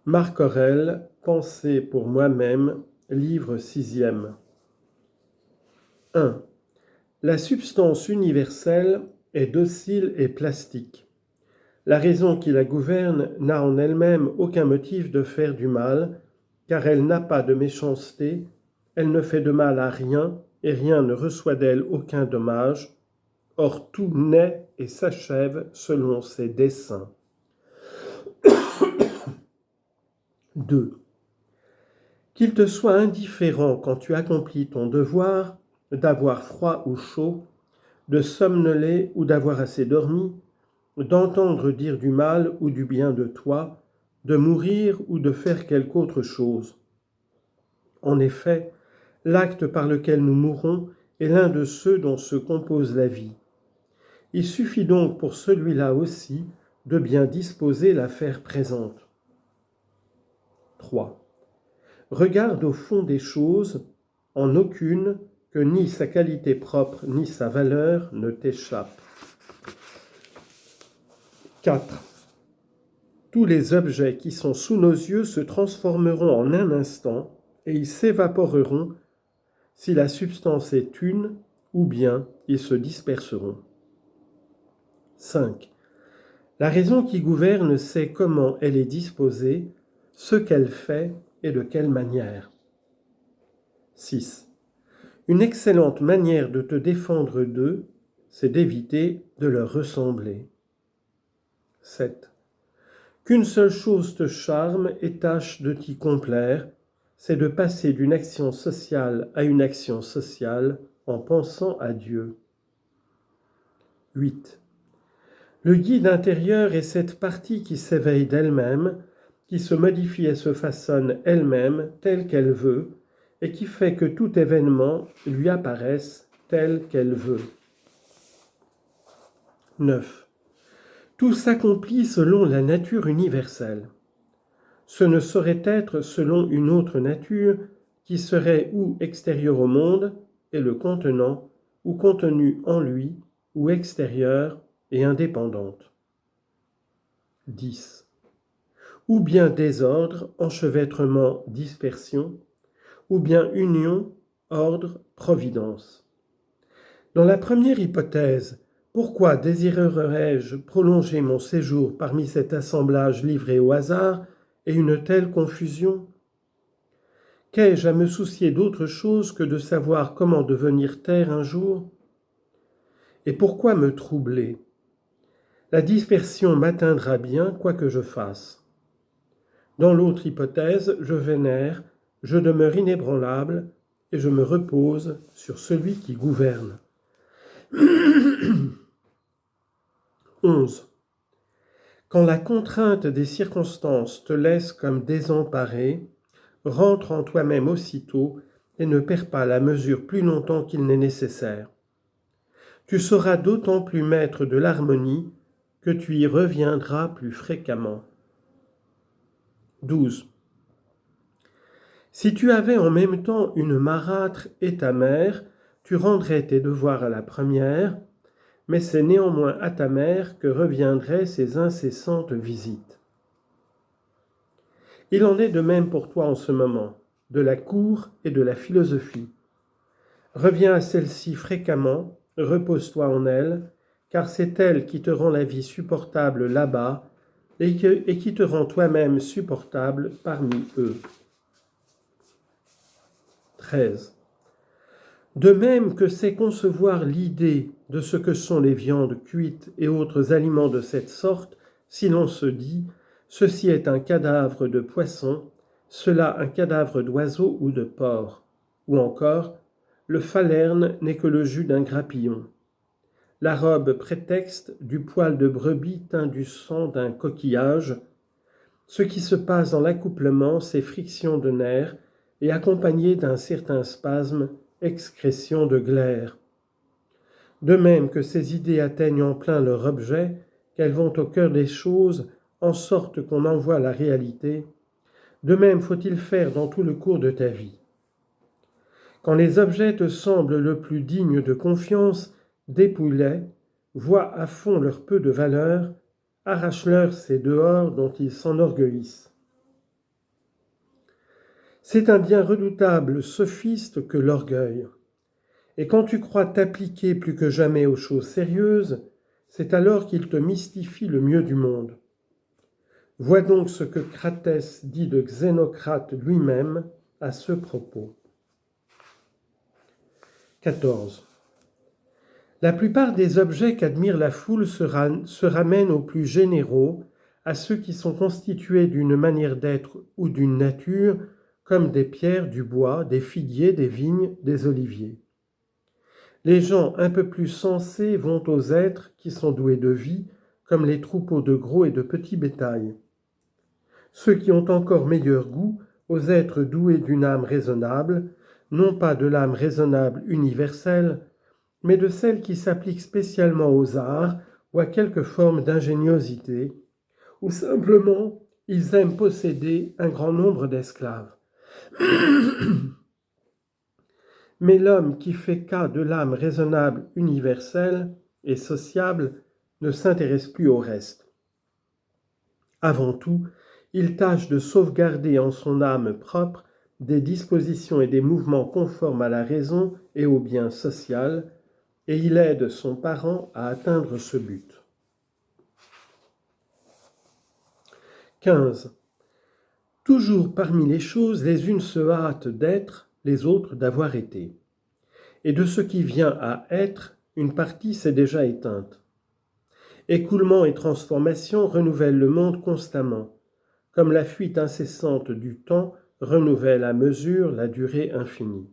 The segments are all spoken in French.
Marc Aurèle, Pensée pour moi-même, livre 6e. 1. La substance universelle est docile et plastique. La raison qui la gouverne n'a en elle-même aucun motif de faire du mal, car elle n'a pas de méchanceté, elle ne fait de mal à rien, et rien ne reçoit d'elle aucun dommage. Or tout naît et s'achève selon ses desseins. 2. Qu'il te soit indifférent quand tu accomplis ton devoir, d'avoir froid ou chaud, de somnoler ou d'avoir assez dormi, d'entendre dire du mal ou du bien de toi, de mourir ou de faire quelque autre chose. En effet, l'acte par lequel nous mourons est l'un de ceux dont se compose la vie. Il suffit donc pour celui-là aussi de bien disposer l'affaire présente. 3. Regarde au fond des choses, en aucune, que ni sa qualité propre ni sa valeur ne t'échappent. 4. Tous les objets qui sont sous nos yeux se transformeront en un instant et ils s'évaporeront si la substance est une, ou bien ils se disperseront. 5. La raison qui gouverne sait comment elle est disposée, ce qu'elle fait et de quelle manière. 6. Une excellente manière de te défendre d'eux, c'est d'éviter de leur ressembler. 7. Qu'une seule chose te charme et tâche de t'y complaire, c'est de passer d'une action sociale à une action sociale en pensant à Dieu. 8. Le guide intérieur est cette partie qui s'éveille d'elle-même, qui se modifie et se façonne elle-même telle qu'elle veut, et qui fait que tout événement lui apparaisse tel qu'elle veut. 9. Tout s'accomplit selon la nature universelle. Ce ne saurait être selon une autre nature qui serait ou extérieure au monde et le contenant, ou contenue en lui, ou extérieure et indépendante. 10. Ou bien désordre, enchevêtrement, dispersion, ou bien union, ordre, providence. Dans la première hypothèse, pourquoi désirerais-je prolonger mon séjour parmi cet assemblage livré au hasard et une telle confusion? Qu'ai-je à me soucier d'autre chose que de savoir comment devenir terre un jour? Et pourquoi me troubler? La dispersion m'atteindra bien quoi que je fasse. Dans l'autre hypothèse, je vénère, je demeure inébranlable et je me repose sur celui qui gouverne. 11. Quand la contrainte des circonstances te laisse comme désemparé, rentre en toi-même aussitôt et ne perds pas la mesure plus longtemps qu'il n'est nécessaire. Tu seras d'autant plus maître de l'harmonie que tu y reviendras plus fréquemment. 12. Si tu avais en même temps une marâtre et ta mère, tu rendrais tes devoirs à la première, mais c'est néanmoins à ta mère que reviendraient ces incessantes visites. Il en est de même pour toi en ce moment, de la cour et de la philosophie. Reviens à celle-ci fréquemment, repose-toi en elle, car c'est elle qui te rend la vie supportable là-bas et qui te rend toi-même supportable parmi eux. 13. De même que c'est concevoir l'idée de ce que sont les viandes cuites et autres aliments de cette sorte, si l'on se dit « ceci est un cadavre de poisson, cela un cadavre d'oiseau ou de porc », ou encore « le falerne n'est que le jus d'un grappillon ». La robe prétexte du poil de brebis teint du sang d'un coquillage. Ce qui se passe dans l'accouplement, c'est friction de nerfs et accompagné d'un certain spasme, excrétion de glaire. De même que ces idées atteignent en plein leur objet, qu'elles vont au cœur des choses, en sorte qu'on en voit la réalité, de même faut-il faire dans tout le cours de ta vie. Quand les objets te semblent le plus dignes de confiance, dépouille-les, vois à fond leur peu de valeur, arrache-leur ces dehors dont ils s'enorgueillissent. C'est un bien redoutable sophiste que l'orgueil. Et quand tu crois t'appliquer plus que jamais aux choses sérieuses, c'est alors qu'il te mystifie le mieux du monde. Vois donc ce que Cratès dit de Xénocrate lui-même à ce propos. 14. La plupart des objets qu'admire la foule se ramènent aux plus généraux, à ceux qui sont constitués d'une manière d'être ou d'une nature, comme des pierres, du bois, des figuiers, des vignes, des oliviers. Les gens un peu plus sensés vont aux êtres qui sont doués de vie, comme les troupeaux de gros et de petits bétail. Ceux qui ont encore meilleur goût, aux êtres doués d'une âme raisonnable, non pas de l'âme raisonnable universelle, mais de celle qui s'applique spécialement aux arts ou à quelque forme d'ingéniosité, ou simplement ils aiment posséder un grand nombre d'esclaves. Mais l'homme qui fait cas de l'âme raisonnable universelle et sociable ne s'intéresse plus au reste. Avant tout, il tâche de sauvegarder en son âme propre des dispositions et des mouvements conformes à la raison et au bien social, et il aide son parent à atteindre ce but. 15. Toujours parmi les choses, les unes se hâtent d'être, les autres d'avoir été. Et de ce qui vient à être, une partie s'est déjà éteinte. Écoulement et transformation renouvellent le monde constamment, comme la fuite incessante du temps renouvelle à mesure la durée infinie.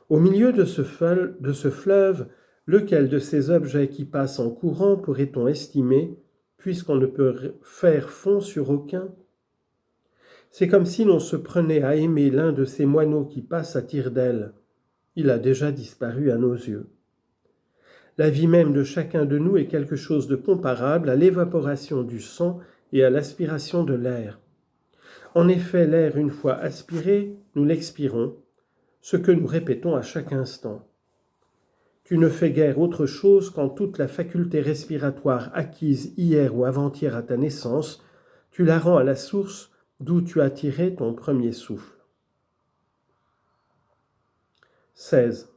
Au milieu de ce fleuve, lequel de ces objets qui passent en courant pourrait-on estimer, puisqu'on ne peut faire fond sur aucun ? C'est comme si l'on se prenait à aimer l'un de ces moineaux qui passent à tire-d'aile. Il a déjà disparu à nos yeux. La vie même de chacun de nous est quelque chose de comparable à l'évaporation du sang et à l'aspiration de l'air. En effet, l'air, une fois aspiré, nous l'expirons, ce que nous répétons à chaque instant. Tu ne fais guère autre chose quand toute la faculté respiratoire acquise hier ou avant-hier à ta naissance, tu la rends à la source d'où tu as tiré ton premier souffle. 16.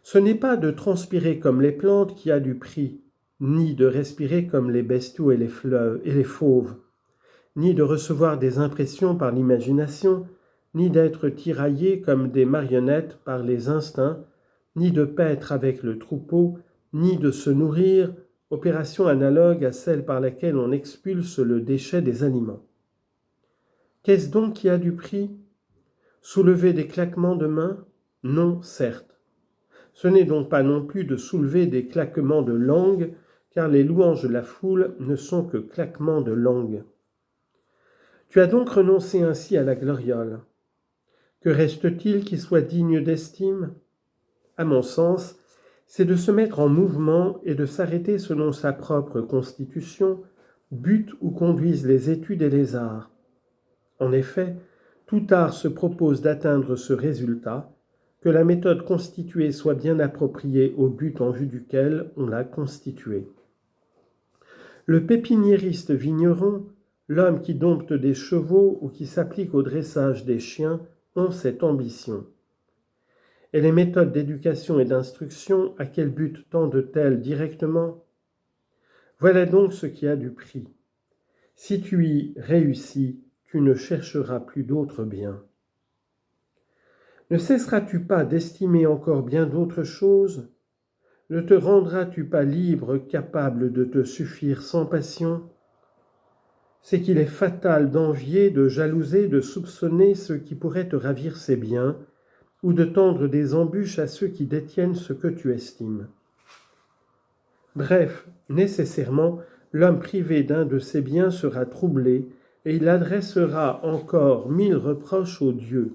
Ce n'est pas de transpirer comme les plantes qui a du prix, ni de respirer comme les bestiaux et les fauves, ni de recevoir des impressions par l'imagination, ni d'être tiraillé comme des marionnettes par les instincts, ni de paître avec le troupeau, ni de se nourrir, opération analogue à celle par laquelle on expulse le déchet des aliments. Qu'est-ce donc qui a du prix ? Soulever des claquements de mains ? Non, certes. Ce n'est donc pas non plus de soulever des claquements de langue, car les louanges de la foule ne sont que claquements de langue. Tu as donc renoncé ainsi à la gloriole. Que reste-t-il qui soit digne d'estime ? À mon sens, c'est de se mettre en mouvement et de s'arrêter selon sa propre constitution, but où conduisent les études et les arts. En effet, tout art se propose d'atteindre ce résultat, que la méthode constituée soit bien appropriée au but en vue duquel on l'a constituée. Le pépiniériste vigneron, l'homme qui dompte des chevaux ou qui s'applique au dressage des chiens ont cette ambition. Et les méthodes d'éducation et d'instruction, à quel but tendent-elles directement ? Voilà donc ce qui a du prix. Si tu y réussis, tu ne chercheras plus d'autres biens. Ne cesseras-tu pas d'estimer encore bien d'autres choses ? Ne te rendras-tu pas libre, capable de te suffire sans passion ? C'est qu'il est fatal d'envier, de jalouser, de soupçonner ceux qui pourraient te ravir ces biens, ou de tendre des embûches à ceux qui détiennent ce que tu estimes. Bref, nécessairement, l'homme privé d'un de ses biens sera troublé, et il adressera encore 1000 reproches aux dieux.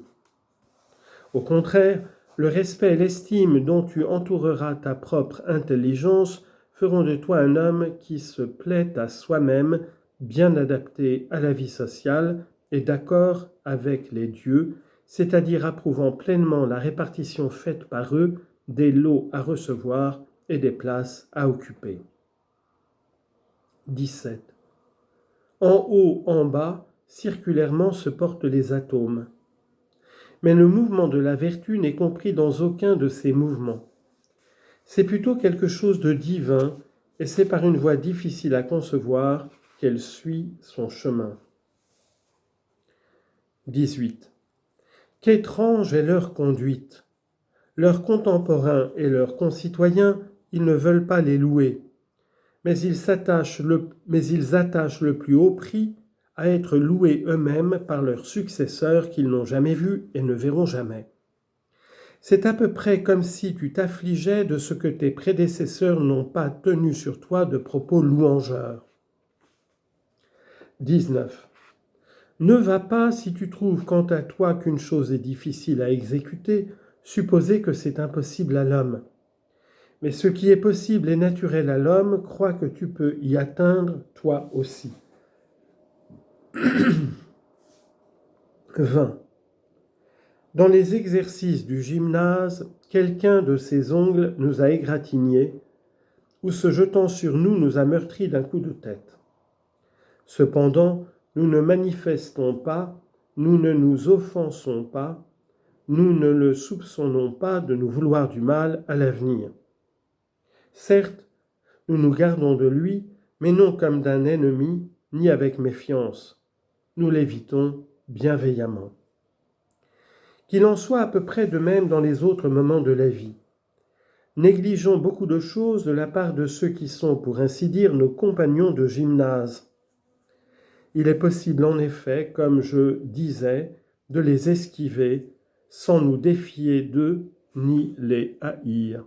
Au contraire, le respect et l'estime dont tu entoureras ta propre intelligence feront de toi un homme qui se plaît à soi-même, bien adapté à la vie sociale et d'accord avec les dieux, c'est-à-dire approuvant pleinement la répartition faite par eux des lots à recevoir et des places à occuper. 17. En haut, en bas, circulairement se portent les atomes. Mais le mouvement de la vertu n'est compris dans aucun de ces mouvements. C'est plutôt quelque chose de divin, et c'est par une voie difficile à concevoir qu'elle suit son chemin. 18. Qu'étrange est leur conduite. Leurs contemporains et leurs concitoyens, ils ne veulent pas les louer, mais ils attachent le plus haut prix à être loués eux-mêmes par leurs successeurs qu'ils n'ont jamais vus et ne verront jamais. C'est à peu près comme si tu t'affligeais de ce que tes prédécesseurs n'ont pas tenu sur toi de propos louangeurs. 19. Ne va pas, si tu trouves quant à toi qu'une chose est difficile à exécuter, supposer que c'est impossible à l'homme. Mais ce qui est possible et naturel à l'homme, crois que tu peux y atteindre toi aussi. 20. Dans les exercices du gymnase, quelqu'un de ses ongles nous a égratignés, ou se jetant sur nous nous a meurtris d'un coup de tête. Cependant, nous ne manifestons pas, nous ne nous offensons pas, nous ne le soupçonnons pas de nous vouloir du mal à l'avenir. Certes, nous nous gardons de lui, mais non comme d'un ennemi, ni avec méfiance. Nous l'évitons bienveillamment. Qu'il en soit à peu près de même dans les autres moments de la vie. Négligeons beaucoup de choses de la part de ceux qui sont, pour ainsi dire, nos compagnons de gymnase. Il est possible en effet, comme je disais, de les esquiver sans nous défier d'eux ni les haïr.